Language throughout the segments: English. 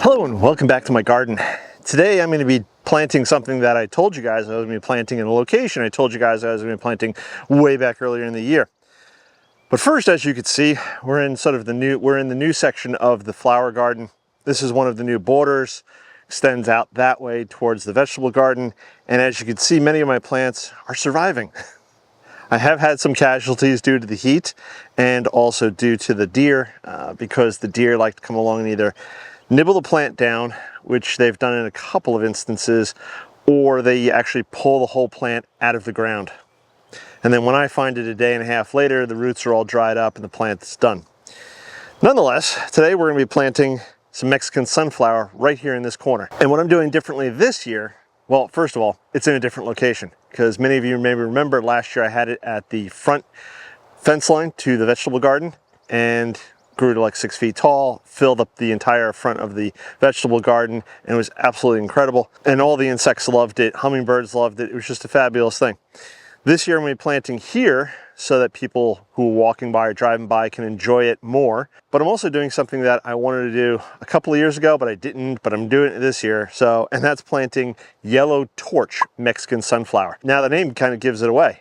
Hello and welcome back to my garden. Today I'm going to be planting something that I told you guys I was going to be planting in a location I told you guys I was going to be planting way back earlier in the year. But first, as you can see, we're in the new section of the flower garden. This is one of the new borders, extends out that way towards the vegetable garden, and as you can see, many of my plants are surviving. I have had some casualties due to the heat and also due to the deer, because the deer like to come along and either nibble the plant down, which they've done in a couple of instances, or they actually pull the whole plant out of the ground. And then when I find it a day and a half later, the roots are all dried up and the plant's done. Nonetheless, today we're going to be planting some Mexican sunflower right here in this corner. And what I'm doing differently this year, well, first of all, it's in a different location, because many of you may remember last year I had it at the front fence line to the vegetable garden and grew to like 6 feet tall, filled up the entire front of the vegetable garden, and it was absolutely incredible. And all the insects loved it, hummingbirds loved it. It was just a fabulous thing. This year I'm going to be planting here so that people who are walking by or driving by can enjoy it more. But I'm also doing something that I wanted to do a couple of years ago, but I didn't, but I'm doing it this year. And that's planting yellow torch Mexican sunflower. Now the name kind of gives it away.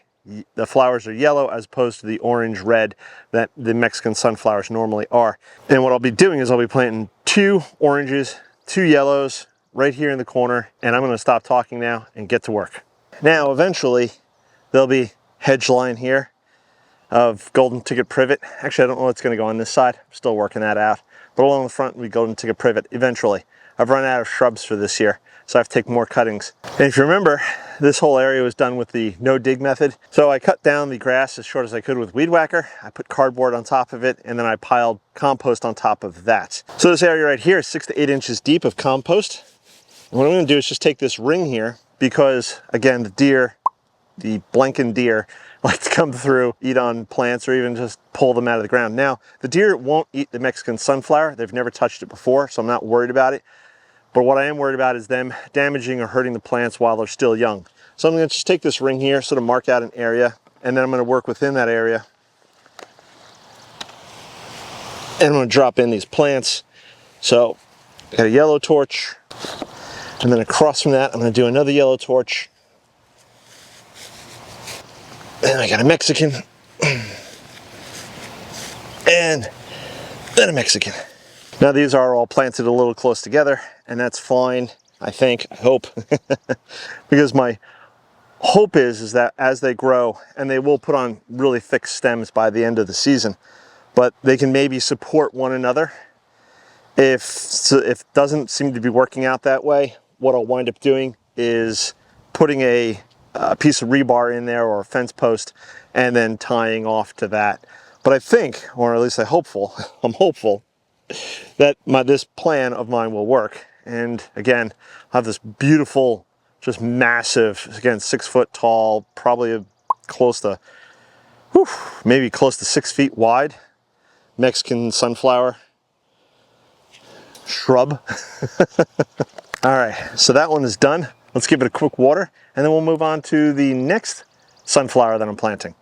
The flowers are yellow as opposed to the orange red that the Mexican sunflowers normally are. And what I'll be doing is I'll be planting 2 oranges, 2 yellows right here in the corner, and I'm going to stop talking now and get to work. Now eventually there'll be hedge line here of golden ticket privet. Actually, I don't know what's going to go on this side. I'm still working that out. But along the front will be golden ticket privet eventually. I've run out of shrubs for this year, so I have to take more cuttings. And if you remember, this whole area was done with the no dig method. So I cut down the grass as short as I could with weed whacker. I put cardboard on top of it, and then I piled compost on top of that. So this area right here is 6 to 8 inches deep of compost. And what I'm going to do is just take this ring here, because again, the blanking deer like to come through, eat on plants, or even just pull them out of the ground. Now, the deer won't eat the Mexican sunflower. They've never touched it before, so I'm not worried about it. But what I am worried about is them damaging or hurting the plants while they're still young. So I'm going to just take this ring here, sort of mark out an area, and then I'm going to work within that area. And I'm going to drop in these plants. So I got a yellow torch, and then across from that, I'm going to do another yellow torch. And I got a Mexican, and then a Mexican. Now these are all planted a little close together, and that's fine, I think, I hope. Because my hope is that as they grow, and they will put on really thick stems by the end of the season, but they can maybe support one another. If it doesn't seem to be working out that way, what I'll wind up doing is putting a piece of rebar in there or a fence post and then tying off to that. But I think, or at least I'm hopeful that this plan of mine will work. And again, I have this beautiful, just massive, again, 6 foot tall, probably maybe close to 6 feet wide Mexican sunflower shrub. All right, so that one is done. Let's give it a quick water, and then we'll move on to the next sunflower that I'm planting.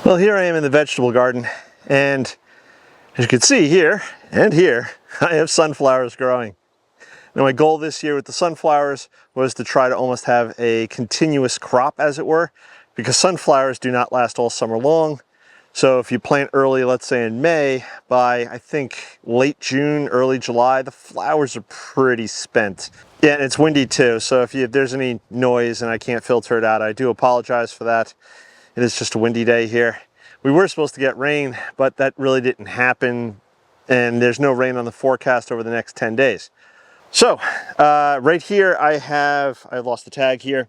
Well, here I am in the vegetable garden, and as you can see here and here, I have sunflowers growing. Now my goal this year with the sunflowers was to try to almost have a continuous crop, as it were, because sunflowers do not last all summer long. So if you plant early, let's say in May, by I think late June, early July, the flowers are pretty spent. Yeah, and it's windy too, so if there's any noise and I can't filter it out, I do apologize for that. It is just a windy day here. We were supposed to get rain, but that really didn't happen, and there's no rain on the forecast over the next 10 days. So right here I lost the tag here.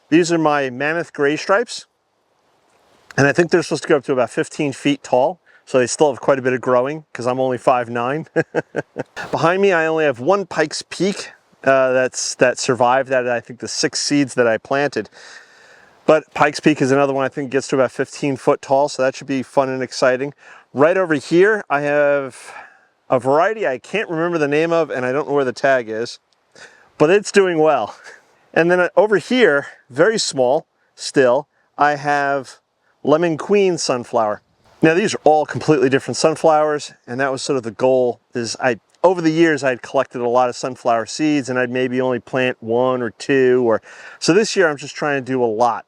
These are my mammoth gray stripes. And I think they're supposed to go up to about 15 feet tall. So they still have quite a bit of growing because I'm only 5'9". Behind me, I only have 1 Pike's Peak that survived out of, I think, the 6 seeds that I planted. But Pike's Peak is another one I think gets to about 15 foot tall. So that should be fun and exciting. Right over here, I have a variety I can't remember the name of, and I don't know where the tag is, but it's doing well. And then over here, very small still, I have Lemon Queen sunflower. Now these are all completely different sunflowers, and that was sort of the goal. Over the years I'd collected a lot of sunflower seeds, and I'd maybe only plant 1 or 2, so this year I'm just trying to do a lot.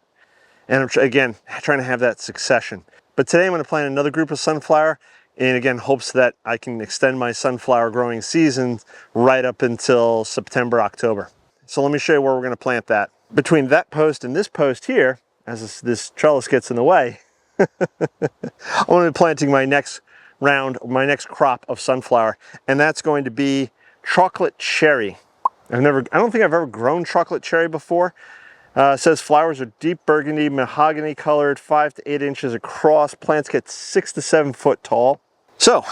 And I'm again trying to have that succession. But today I'm going to plant another group of sunflower, and again hopes that I can extend my sunflower growing season right up until September, October. So let me show you where we're going to plant that. Between that post and this post here, as this trellis gets in the way, I'm going to be planting my next crop of sunflower, and that's going to be chocolate cherry. I don't think I've ever grown chocolate cherry before. It says flowers are deep burgundy, mahogany colored, 5 to 8 inches across. Plants get 6 to 7 foot tall. So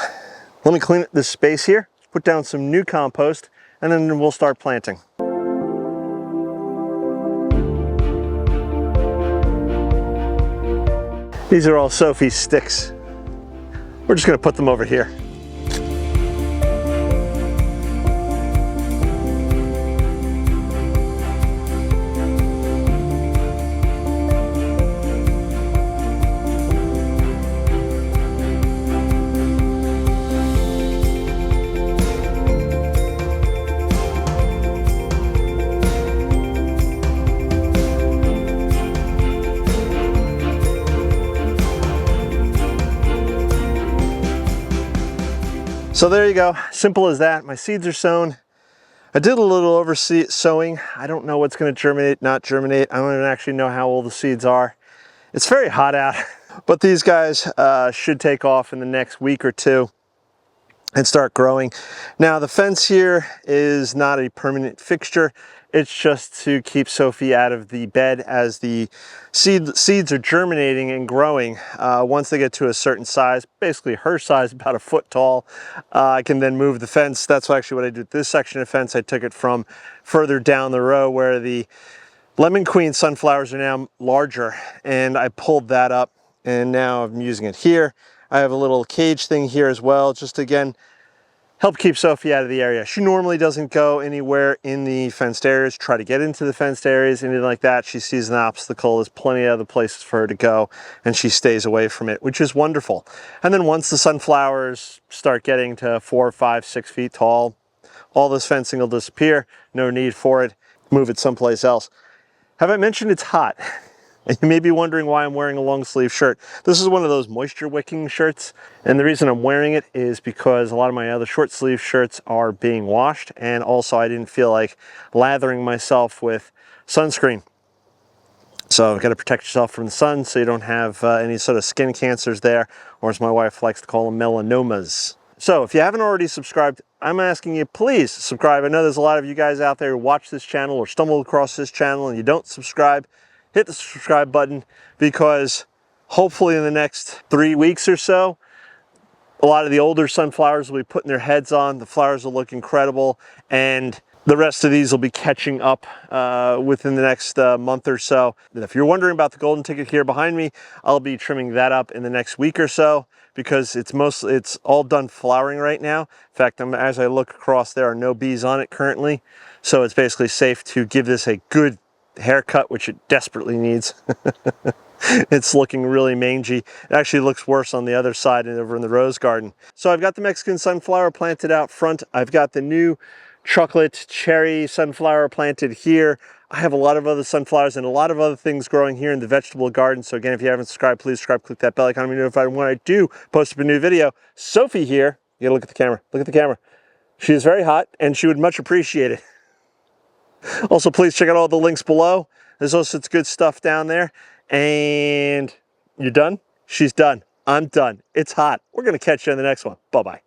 let me clean up this space here, put down some new compost, and then we'll start planting. These are all Sophie's sticks. We're just gonna put them over here. So there you go, simple as that. My seeds are sown. I did a little sowing. I don't know what's going to germinate, not germinate. I don't even actually know how old the seeds are. It's very hot out, but these guys should take off in the next week or 2 and start growing. Now the fence here is not a permanent fixture. It's just to keep Sophie out of the bed as the seeds are germinating and growing. Once they get to a certain size, basically her size, about a foot tall, I can then move the fence. That's actually what I did with this section of fence. I took it from further down the row where the Lemon Queen sunflowers are now larger, and I pulled that up, and now I'm using it here. I have a little cage thing here as well, just again, help keep Sophie out of the area. She normally doesn't go anywhere in the fenced areas, try to get into the fenced areas, anything like that. She sees an obstacle, there's plenty of other places for her to go, and she stays away from it, which is wonderful. And then once the sunflowers start getting to 4, 5, 6 feet tall, all this fencing will disappear, no need for it, move it someplace else. Have I mentioned it's hot? And you may be wondering why I'm wearing a long sleeve shirt. This is one of those moisture wicking shirts. And the reason I'm wearing it is because a lot of my other short sleeve shirts are being washed. And also I didn't feel like lathering myself with sunscreen. So you've got to protect yourself from the sun so you don't have any sort of skin cancers there, or as my wife likes to call them, melanomas. So if you haven't already subscribed, I'm asking you, please subscribe. I know there's a lot of you guys out there who watch this channel or stumble across this channel and you don't subscribe. Hit the subscribe button, because hopefully in the next 3 weeks or so, a lot of the older sunflowers will be putting their heads on. The flowers will look incredible, and the rest of these will be catching up within the next month or so. And if you're wondering about the golden ticket here behind me, I'll be trimming that up in the next week or so, because it's all done flowering right now. In fact, as I look across, there are no bees on it currently, so it's basically safe to give this a good haircut, which it desperately needs. It's looking really mangy. It actually looks worse on the other side and over in the rose garden. So I've got the Mexican sunflower planted out front. I've got the new chocolate cherry sunflower planted here. I have a lot of other sunflowers and a lot of other things growing here in the vegetable garden. So again, if you haven't subscribed, please subscribe, click that bell icon to be notified when I do post up a new video. Sophie here, you gotta look at the camera, look at the camera. She is very hot and she would much appreciate it. Also, please check out all the links below. There's all sorts of good stuff down there. And you're done? She's done. I'm done. It's hot. We're going to catch you in the next one. Bye-bye.